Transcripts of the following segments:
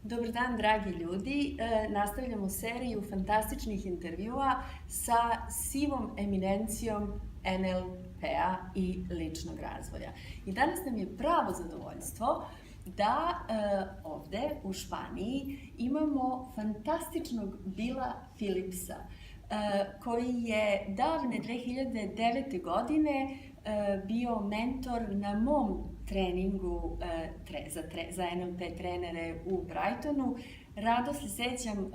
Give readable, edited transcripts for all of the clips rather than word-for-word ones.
Dobar dan, dragi ljudi. Nastavljamo seriju fantastičnih intervjua sa sivom eminencijom NLP-a i ličnog razvoja. I danas nam je pravo zadovoljstvo da ovde u Španiji imamo fantastičnog Billa Filipsa, koji je davne 2009. godine bio mentor na mom treningu za NLP trenere u Brightonu. Rado se sećam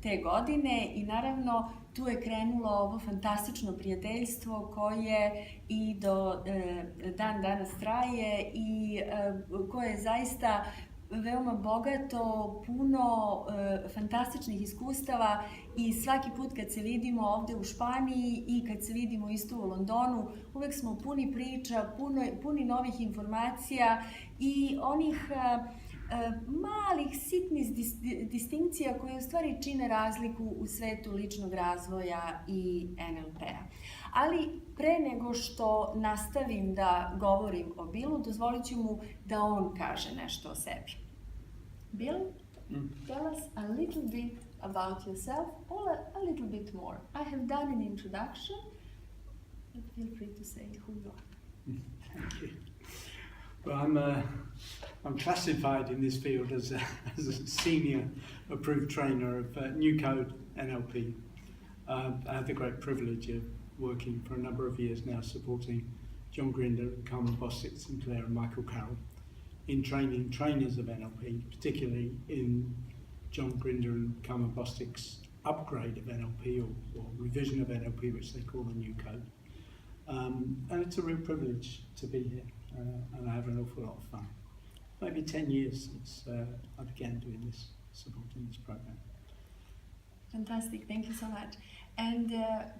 te godine i naravno tu je krenulo ovo fantastično prijateljstvo koje i do dan danas traje i koje je zaista veoma bogato, puno fantastičnih iskustava i svaki put kad se vidimo ovde u Španiji i kad se vidimo isto u Londonu, uvek smo puni priča, puni novih informacija i onih malih, sitnih distinkcija koje u stvari čine razliku u svetu ličnog razvoja i NLP-a. Ali pre nego što nastavim da govorim o Billu, dozvolit ću mu da on kaže nešto o sebi. Bill, tell us a little bit about yourself, or a little bit more. I have done an introduction, but feel free to say who you are. Thank you. Well, I'm classified in this field as a senior approved trainer of New Code NLP. I have the great privilege of working for a number of years now supporting John Grinder, Carmen Bostic Sinclair and Michael Carroll in training trainers of NLP, particularly in John Grinder and Carmen Bostic's upgrade of NLP or revision of NLP, which they call the New Code. And it's a real privilege to be here, and I have an awful lot of fun. Maybe 10 years since I began doing this, supporting this program. Fantastic, thank you so much. And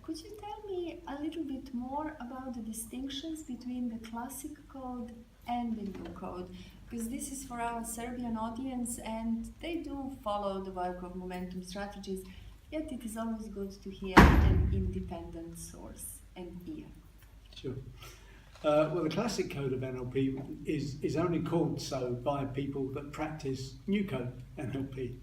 could you tell me a little bit more about the distinctions between the classic code and the new code? Because this is for our Serbian audience and they do follow the work of momentum strategies, yet it is always good to hear an independent source and ear. Sure. Well, the classic code of NLP is only called so by people that practice new code NLP.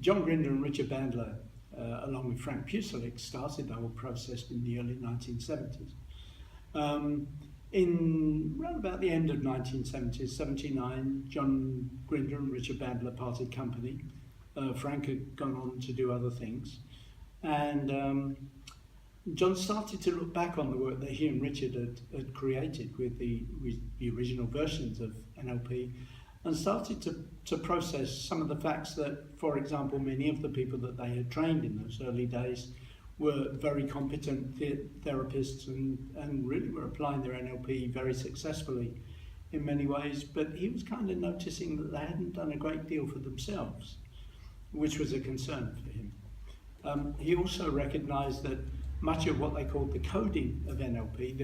John Grinder and Richard Bandler, along with Frank Pucelik, started the whole process in the early 1970s. In around about the end of 1970s, 79, John Grinder and Richard Bandler parted company. Frank had gone on to do other things. And John started to look back on the work that he and Richard had created with the original versions of NLP and started to process some of the facts that, for example, many of the people that they had trained in those early days were very competent therapists and really were applying their NLP very successfully in many ways, but he was kind of noticing that they hadn't done a great deal for themselves, which was a concern for him. He also recognized that much of what they called the coding of NLP,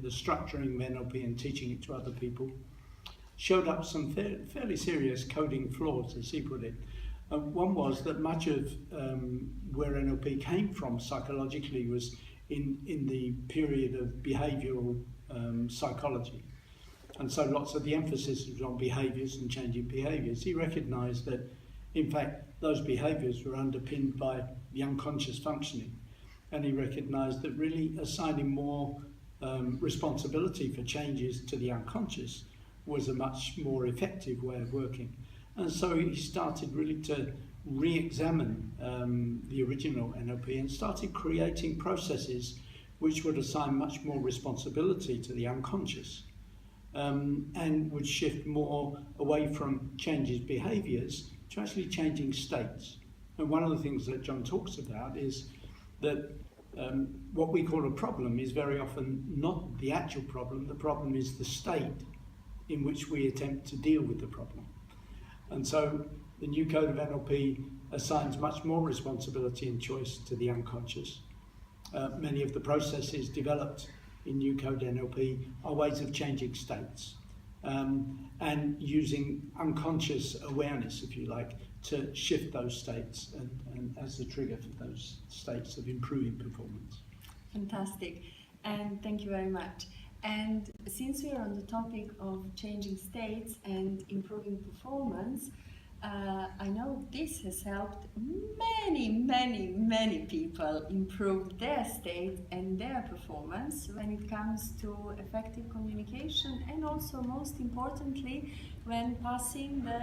the structuring of NLP and teaching it to other people, showed up some fairly serious coding flaws, as he put it. One was that much of where NLP came from psychologically was in the period of behavioral psychology. And so lots of the emphasis was on behaviors and changing behaviors. He recognized that, in fact, those behaviors were underpinned by the unconscious functioning. And he recognized that really assigning more responsibility for changes to the unconscious was a much more effective way of working. And so he started really to re-examine the original NLP and started creating processes which would assign much more responsibility to the unconscious and would shift more away from changes behaviors to actually changing states. And one of the things that John talks about is that what we call a problem is very often not the actual problem. The problem is the state in which we attempt to deal with the problem. And so the new code of NLP assigns much more responsibility and choice to the unconscious. Many of the processes developed in new code NLP are ways of changing states and using unconscious awareness, if you like, to shift those states and as the trigger for those states of improving performance. Fantastic, and thank you very much. And since we are on the topic of changing states and improving performance, I know this has helped many people improve their state and their performance when it comes to effective communication, and also most importantly when passing the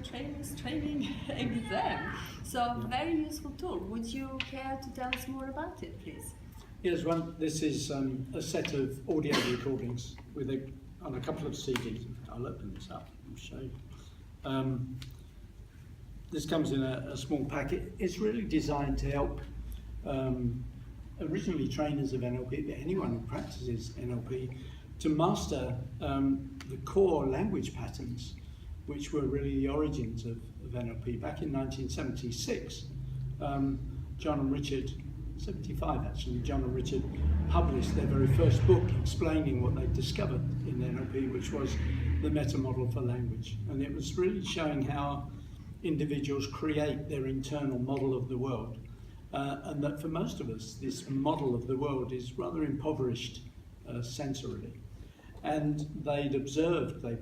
trainer's training exam. So very useful tool. Would you care to tell us more about it, please? Yes, this is a set of audio recordings with on a couple of CDs. I'll open this up and show you. This comes in a small packet. It's really designed to help originally trainers of NLP, but anyone who practices NLP, to master the core language patterns, which were really the origins of NLP. Back in 1976, John and Richard, 75 actually, John and Richard published their very first book explaining what they discovered in NLP, which was the meta model for language. And it was really showing how individuals create their internal model of the world. And that for most of us, this model of the world is rather impoverished sensorily. And they'd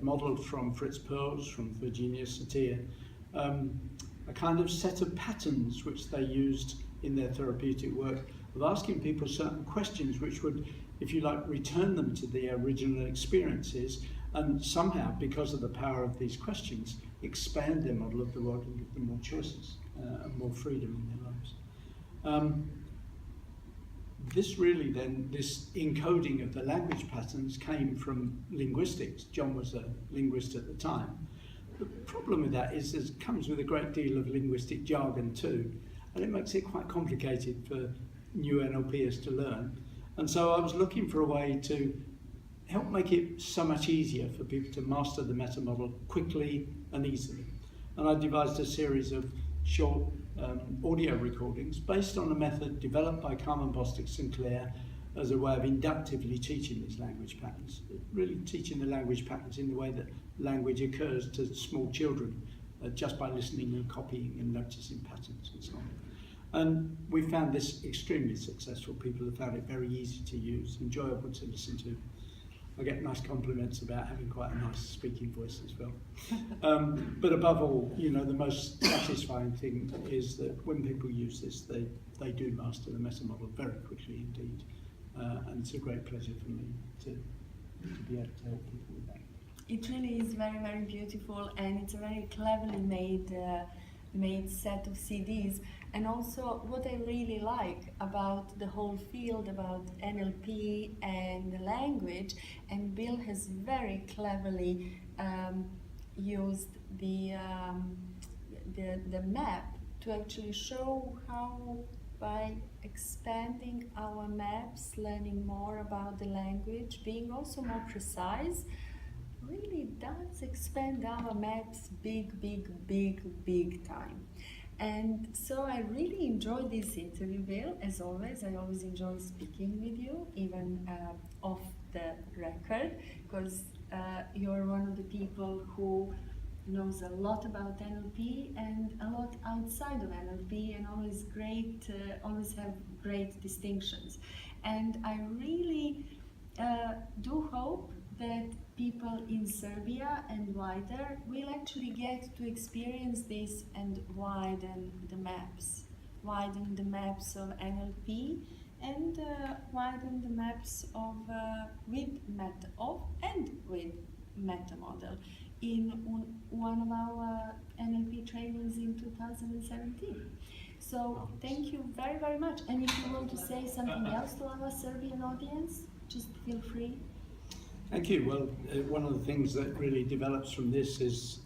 modelled from Fritz Perls, from Virginia Satir, a kind of set of patterns which they used in their therapeutic work of asking people certain questions which would, if you like, return them to their original experiences, and somehow, because of the power of these questions, expand their model of the world and give them more choices and more freedom in their lives. This encoding of the language patterns came from linguistics. John was a linguist at the time. The problem with that is it comes with a great deal of linguistic jargon too, and it makes it quite complicated for new NLPers to learn. And so I was looking for a way to help make it so much easier for people to master the meta model quickly and easily. And I devised a series of short audio recordings based on a method developed by Carmen Bostic Sinclair as a way of inductively teaching these language patterns, really teaching the language patterns in the way that language occurs to small children, just by listening and copying and noticing patterns and so on. And we found this extremely successful. People have found it very easy to use, enjoyable to listen to. I get nice compliments about having quite a nice speaking voice as well. But above all, the most satisfying thing is that when people use this, they do master the meta model very quickly indeed. And it's a great pleasure for me to be able to help people with that. It really is very beautiful, and it's a very cleverly made set of CDs. And also what I really like about the whole field about NLP and the language, and Bill has very cleverly used the map to actually show how, by expanding our maps, learning more about the language, being also more precise, really does expand our maps big time. And so I really enjoyed this interview, Bill. As always, I always enjoy speaking with you, even off the record, because you're one of the people who knows a lot about NLP and a lot outside of NLP, and always have great distinctions. And I really do hope that people in Serbia and wider will actually get to experience this and widen the maps of NLP, and widen the maps of with meta model in one of our NLP trainings in 2017. So thank you very much. And if you want to say something else to our Serbian audience, just feel free. Thank you. Well, one of the things that really develops from this is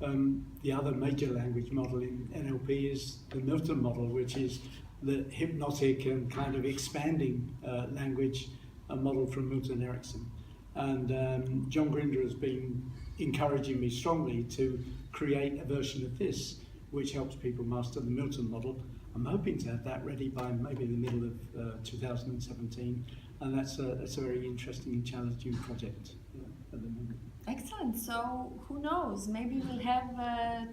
the other major language model in NLP is the Milton model, which is the hypnotic and kind of expanding language model from Milton Erickson. And John Grinder has been encouraging me strongly to create a version of this which helps people master the Milton model. I'm hoping to have that ready by maybe the middle of 2017. And that's a very interesting and challenging project at the moment. Excellent. So who knows? Maybe we'll have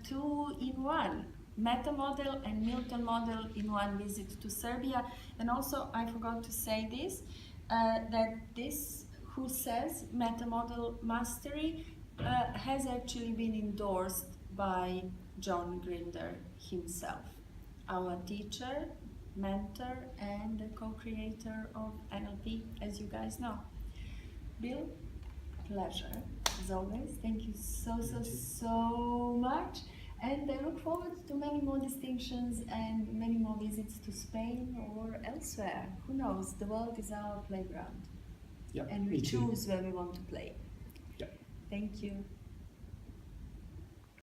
two in one, meta model and Milton model in one visit to Serbia. And also, I forgot to say this, that this Who Says Meta Model Mastery has actually been endorsed by John Grinder himself, our teacher, mentor, and the co-creator of NLP, as you guys know. Bill, pleasure, as always. Thank you so much. And I look forward to many more distinctions and many more visits to Spain or elsewhere. Who knows? The world is our playground. Yep, And we me too. choose where we want to play. Yep. Thank you.